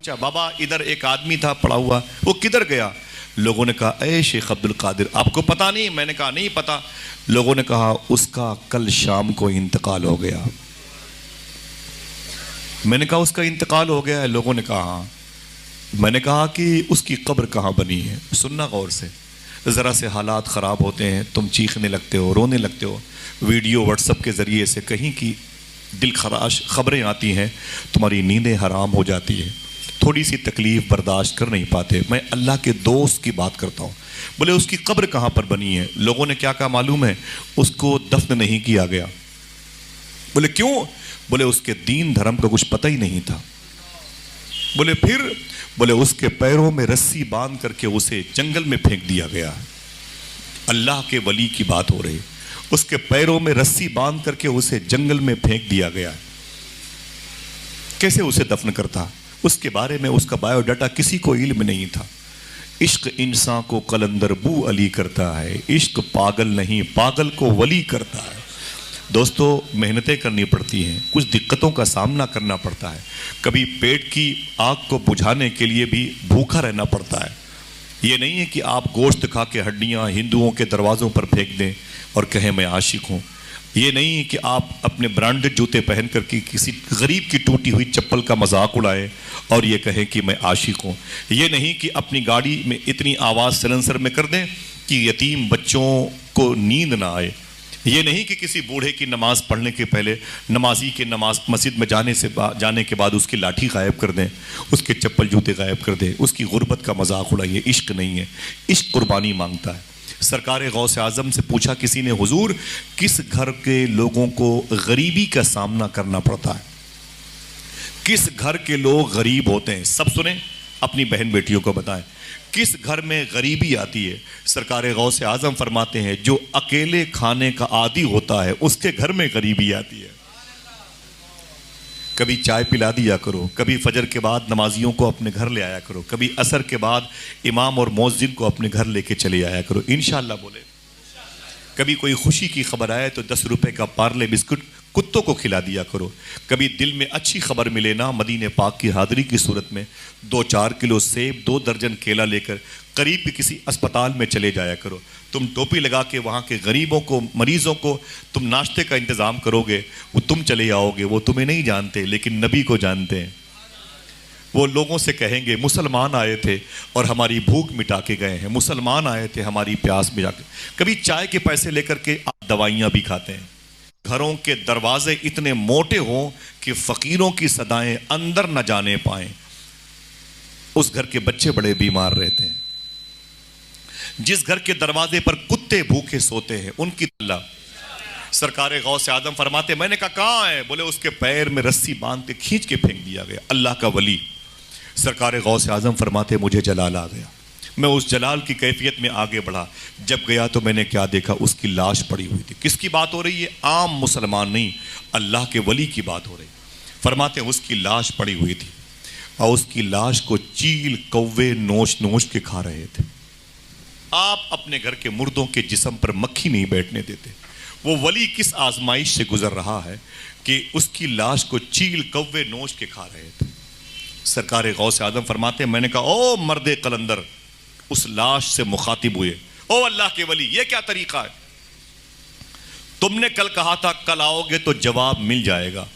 अच्छा बाबा, इधर एक आदमी था पड़ा हुआ, वो किधर गया? लोगों ने कहा ए शेख अब्दुल कादिर, आपको पता नहीं? मैंने कहा नहीं पता। लोगों ने कहा उसका कल शाम को इंतकाल हो गया। मैंने कहा उसका इंतकाल हो गया है? लोगों ने कहा हाँ। मैंने कहा कि उसकी कब्र कहाँ बनी है? सुनना गौर से, ज़रा से हालात ख़राब होते हैं, तुम चीखने लगते हो, रोने लगते हो, वीडियो व्हाट्सएप के ज़रिए से कहीं की दिल खराश खबरें आती हैं, तुम्हारी नींदें हराम हो जाती है, थोड़ी सी तकलीफ़ बर्दाश्त कर नहीं पाते। मैं अल्लाह के दोस्त की बात करता हूँ। बोले उसकी कब्र कहाँ पर बनी है? लोगों ने क्या कहा मालूम है? उसको दफन नहीं किया गया। बोले क्यों? बोले उसके दीन धर्म का कुछ पता ही नहीं था। बोले फिर? बोले उसके पैरों में रस्सी बांध करके उसे जंगल में फेंक दिया गया। अल्लाह के वली की बात हो रही, उसके पैरों में रस्सी बांध करके उसे जंगल में फेंक दिया गया। कैसे उसे दफन करता? उसके बारे में उसका बायोडाटा किसी को इल्म नहीं था। इश्क इंसान को कलंदर बू अली करता है, इश्क पागल नहीं पागल को वली करता है। दोस्तों, मेहनतें करनी पड़ती हैं, कुछ दिक्कतों का सामना करना पड़ता है, कभी पेट की आग को बुझाने के लिए भी भूखा रहना पड़ता है। ये नहीं है कि आप गोश्त खा के हड्डियाँ हिंदुओं के दरवाज़ों पर फेंक दें और कहें मैं आशिक हूँ। ये नहीं है कि आप अपने ब्रांडेड जूते पहन करके किसी गरीब की टूटी हुई चप्पल का मजाक उड़ाएं और ये कहें कि मैं आशिक हूँ। ये नहीं कि अपनी गाड़ी में इतनी आवाज़ सिलेंसर में कर दें कि यतीम बच्चों को नींद ना आए। ये नहीं कि किसी बूढ़े की नमाज़ पढ़ने के पहले नमाजी के नमाज मस्जिद में जाने के बाद उसकी लाठी गायब कर दें, उसके चप्पल जूते गायब कर दें, उसकी गुर्बत का मजाक उड़ाइए। इश्क नहीं है, इश्क कुर्बानी मांगता है। सरकार गौसे आज़म से पूछा किसी ने, हुजूर किस घर के लोगों को गरीबी का सामना करना पड़ता है? किस घर के लोग गरीब होते हैं? सब सुने, अपनी बहन बेटियों को बताएं किस घर में गरीबी आती है। सरकार गौसे आज़म फरमाते हैं जो अकेले खाने का आदी होता है उसके घर में गरीबी आती है। कभी चाय पिला दिया करो, कभी फजर के बाद नमाजियों को अपने घर ले आया करो, कभी असर के बाद इमाम और मौज़िन को अपने घर लेके चले आया करो, इंशाअल्लाह बोले। कभी कोई खुशी की खबर आए तो 10 रुपए का पार्ले बिस्कुट कुत्तों को खिला दिया करो। कभी दिल में अच्छी खबर मिले ना, मदीने पाक की हाज़री की सूरत में 2-4 किलो सेब, 2 दर्जन केला लेकर करीब के किसी अस्पताल में चले जाया करो। तुम टोपी लगा के वहाँ के गरीबों को, मरीजों को तुम नाश्ते का इंतज़ाम करोगे, वो तुम चले आओगे, वो तुम्हें नहीं जानते लेकिन नबी को जानते हैं। वो लोगों से कहेंगे मुसलमान आए थे और हमारी भूख मिटा के गए हैं, मुसलमान आए थे हमारी प्यास मिटा के। कभी चाय के पैसे लेकर के आप दवाइयाँ भी खाते हैं। घरों के दरवाजे इतने मोटे हों कि फ़कीरों की सदाएं अंदर न जाने पाएं, उस घर के बच्चे बड़े बीमार रहते हैं। जिस घर के दरवाजे पर कुत्ते भूखे सोते हैं उनकी अल्लाह। सरकार गौसे आज़म फरमाते, मैंने कहा कहाँ है? बोले उसके पैर में रस्सी बांध के खींच के फेंक दिया गया। अल्लाह का वली। सरकार गौसे आज़म फरमाते मुझे जलाल आ गया। मैं उस जलाल की कैफियत में आगे बढ़ा। जब गया तो मैंने क्या देखा? उसकी लाश पड़ी हुई थी। किसकी बात हो रही है? आम मुसलमान नहीं, अल्लाह के वली की बात हो रही। फरमाते उसकी लाश पड़ी हुई थी और उसकी लाश को चील कौवे नोच नोच के खा रहे थे। आप अपने घर के मुर्दों के जिस्म पर मक्खी नहीं बैठने देते। वो वली किस आजमाइश से गुजर रहा है कि उसकी लाश को चील कौवे नोच के खा रहे थे। सरकार गौसे आज़म फरमाते, मैंने कहा ओ मर्दे कलंदर, उस लाश से मुखातिब हुए, ओ अल्लाह के वली ये क्या तरीका है? तुमने कल कहा था कल आओगे तो जवाब मिल जाएगा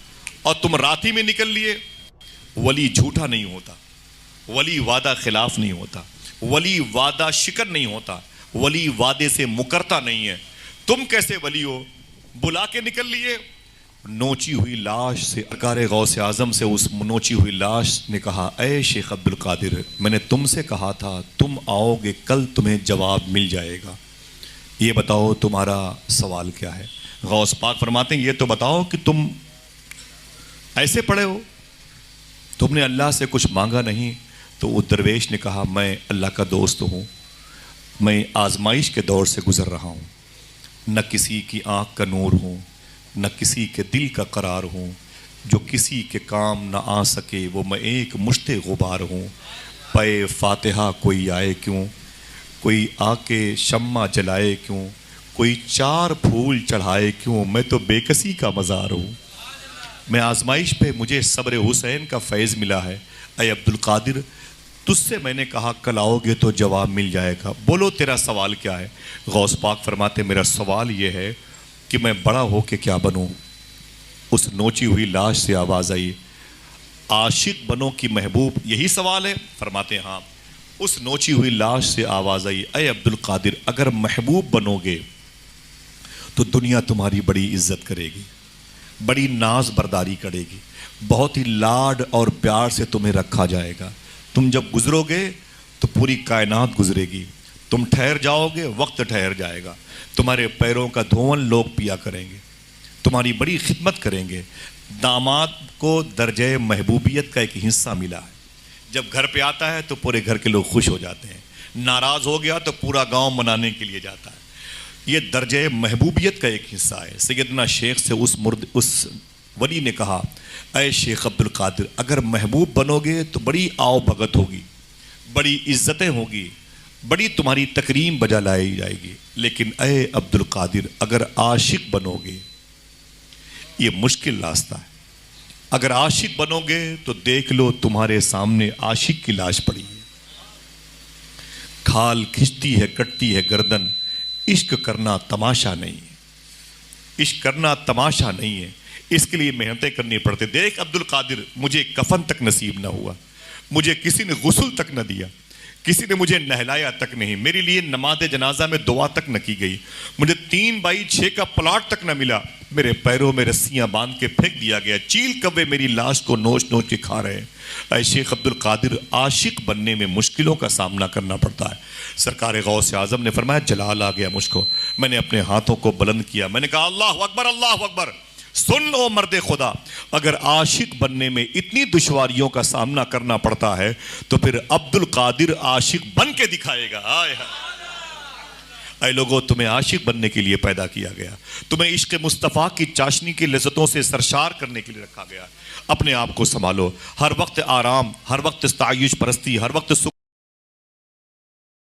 और तुम रात ही में निकल लिए। वली झूठा नहीं होता, वली वादा खिलाफ नहीं होता, वली वादा शिकर नहीं होता, वली वादे से मुकरता नहीं है। तुम कैसे वली हो? बुला के निकल लिए। नोची हुई लाश से, सरकार गौसे आज़म से उस नोची हुई लाश ने कहा, ए शेख अब्दुल कादिर, मैंने तुमसे कहा था तुम आओगे कल तुम्हें जवाब मिल जाएगा। ये बताओ तुम्हारा सवाल क्या है? गौस पाक फरमाते हैं ये तो बताओ कि तुम ऐसे पड़े हो, तुमने अल्लाह से कुछ मांगा नहीं। तो उस दरवेश ने कहा, मैं अल्लाह का दोस्त हूँ, मैं आजमाइश के दौर से गुजर रहा हूँ, न किसी की आँख का नूर हूँ, न किसी के दिल का करार हूँ, जो किसी के काम न आ सके वो मैं एक मुश्ते गुबार हूँ। पे फातिहा कोई आए क्यों, कोई आके शम्मा जलाए क्यों, कोई 4 फूल चढ़ाए क्यों, मैं तो बेकसी का मज़ार हूँ। मैं आजमाइश पे मुझे सब्र हुसैन का फैज़ मिला है। अय अब्दुल कादिर, तुझसे मैंने कहा कल आओगे तो जवाब मिल जाएगा, बोलो तेरा सवाल क्या है। गौस पाक फरमाते मेरा सवाल ये है कि मैं बड़ा हो के क्या बनूं। उस नोची हुई लाश से आवाज़ आई, आशिक बनो कि महबूब, यही सवाल है। फरमाते हाँ। उस नोची हुई लाश से आवाज़ आई, अय अब्दुल कादिर, अगर महबूब बनोगे तो दुनिया तुम्हारी बड़ी इज्जत करेगी, बड़ी नाज बर्दारी करेगी, बहुत ही लाड और प्यार से तुम्हें रखा जाएगा। तुम जब गुजरोगे तो पूरी कायनात गुजरेगी, तुम ठहर जाओगे वक्त ठहर जाएगा, तुम्हारे पैरों का धोवन लोग पिया करेंगे, तुम्हारी बड़ी खिदमत करेंगे। दामाद को दर्जे महबूबियत का एक हिस्सा मिला है। जब घर पे आता है तो पूरे घर के लोग खुश हो जाते हैं, नाराज हो गया तो पूरा गांव मनाने के लिए जाता है। ये दर्जे महबूबियत का एक हिस्सा है। सैयदना शेख से उस वली ने कहा, अय शेख अब्दुल कादिर, अगर महबूब बनोगे तो बड़ी आओ भगत होगी, बड़ी इज्जतें होगी, बड़ी तुम्हारी तकरीम बजा लाई जाएगी। लेकिन अय अब्दुल कादिर, अगर आशिक बनोगे, ये मुश्किल रास्ता है। अगर आशिक बनोगे तो देख लो तुम्हारे सामने आशिक की लाश पड़ी है, खाल खिंचती है, कटती है गर्दन। इश्क करना तमाशा नहीं है, इश्क करना तमाशा नहीं है, इसके लिए मेहनतें करनी पड़ती। देख अब्दुल कादिर, मुझे कफन तक नसीब ना हुआ, मुझे किसी ने गुस्ल तक न दिया, किसी ने मुझे नहलाया तक नहीं, मेरे लिए नमाज जनाजा में दुआ तक न की गई, मुझे 3x6 का प्लाट तक न मिला, मेरे पैरों में रस्सियां बांध के फेंक दिया गया, चील कव्वे मेरी लाश को नोच नोच के खा रहे हैं। ऐ शेख अब्दुल कादिर, आशिक बनने में मुश्किलों का सामना करना पड़ता है। सरकार गौस आजम ने फरमाया, जलाल आ गया मुझको, मैंने अपने हाथों को बुलंद किया, मैंने कहा अल्लाह अकबर, अल्लाह अकबर। सुन लो मर्दे खुदा, अगर आशिक बनने में इतनी दुश्वारियों का सामना करना पड़ता है तो फिर अब्दुल कादिर आशिक बन के दिखाएगा। आए ऐ लोगों, तुम्हें आशिक बनने के लिए पैदा किया गया, तुम्हें इश्क मुस्तफ़ा की चाशनी की लज़्ज़तों से सरशार करने के लिए रखा गया। अपने आप को संभालो, हर वक्त आराम, हर वक्त तायुश परस्ती, हर वक्त